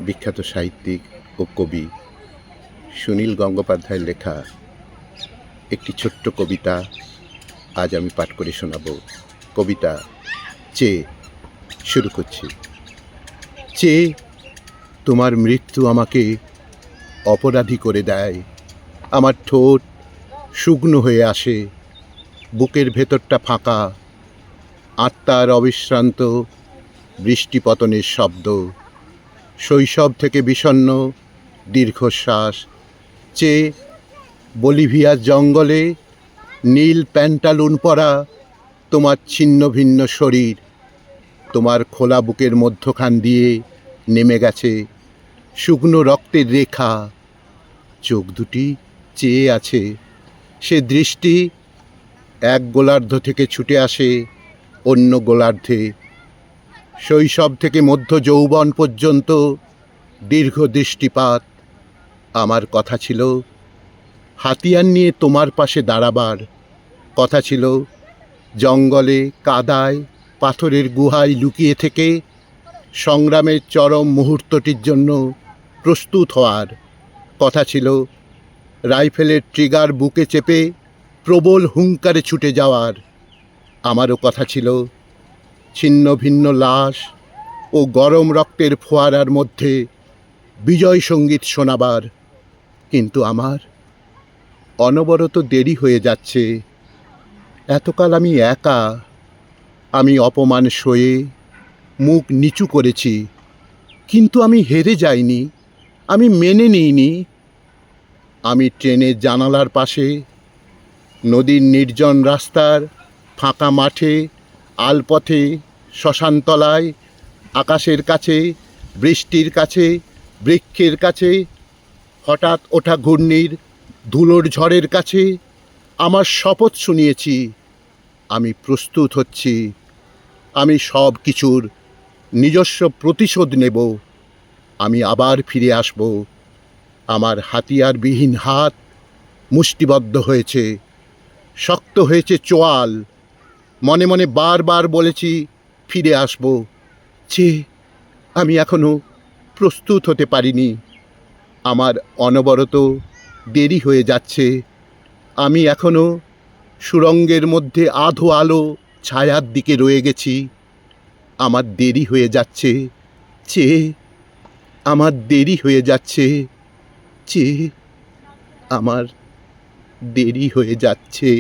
বিখ্যাত সাহিত্যিক ও কবি সুনীল গঙ্গোপাধ্যায়ের লেখা একটি ছোট্ট কবিতা আজ আমি পাঠ করে শোনাব। কবিতা চেয়ে শুরু করছি। চেয়ে তোমার মৃত্যু আমাকে অপরাধী করে দেয়। আমার ঠোঁট শুকনো হয়ে আসে, বুকের ভেতরটা ফাঁকা, আত্মার অবিশ্রান্ত বৃষ্টিপতনের শব্দ, শৈশব থেকে বিষণ্ণ দীর্ঘশ্বাস। চেয়ে বলিভিয়ার জঙ্গলে নীল প্যান্টালুন পরা তোমার ছিন্ন ভিন্ন শরীর, তোমার খোলা বুকের মধ্যখান দিয়ে নেমে গেছে শুকনো রক্তের রেখা। চোখ দুটি চেয়ে আছে, সে দৃষ্টি এক গোলার্ধ থেকে ছুটে আসে অন্য গোলার্ধে। শৈশব থেকে মধ্য যৌবন পর্যন্ত দীর্ঘ দৃষ্টিপাত। আমার কথা ছিল হাতিয়ার নিয়ে তোমার পাশে দাঁড়াবার, কথা ছিল জঙ্গলে কাদায় পাথরের গুহায় লুকিয়ে থেকে সংগ্রামের চরম মুহূর্তটির জন্য প্রস্তুত হওয়ার, কথা ছিল রাইফেলের ট্রিগার বুকে চেপে প্রবল হুঙ্কারে ছুটে যাওয়ার। আমারও কথা ছিল ছিন্ন ভিন্ন লাশ ও গরম রক্তের ফোয়ারার মধ্যে বিজয় সঙ্গীত শোনাবার। কিন্তু আমার অনবরত দেরি হয়ে যাচ্ছে। এতকাল আমি একা, আমি অপমান সয়ে মুখ নিচু করেছি, কিন্তু আমি হেরে যাইনি, আমি মেনে নিইনি। আমি ট্রেনের জানালার পাশে, নদীর নির্জন রাস্তার ফাঁকা মাঠে, আলপথে, শ্মশানতলায়, আকাশের কাছে, বৃষ্টির কাছে, বৃক্ষের কাছে, হঠাৎ ওঠা ঘূর্ণির ধুলোর ঝড়ের কাছে আমার শপথ শুনিয়েছি। আমি প্রস্তুত হচ্ছি, আমি সব কিছুর নিজস্ব প্রতিশোধ নেব। আমি আবার ফিরে আসব। আমার হাতিয়ারবিহীন হাত মুষ্টিবদ্ধ হয়েছে, শক্ত হয়েছে চোয়াল। মনে মনে বারবার বলেছি ফিরে আসব। আমি এখনো প্রস্তুত হতে পারিনি। আমার অনবরত দেরি হয়ে যাচ্ছে। আমি এখনো সুড়ঙ্গের মধ্যে আধো আলো ছায়ার দিকে রয়ে গেছি। আমার দেরি হয়ে যাচ্ছে, আমার দেরি হয়ে যাচ্ছে, আমার দেরি হয়ে যাচ্ছে।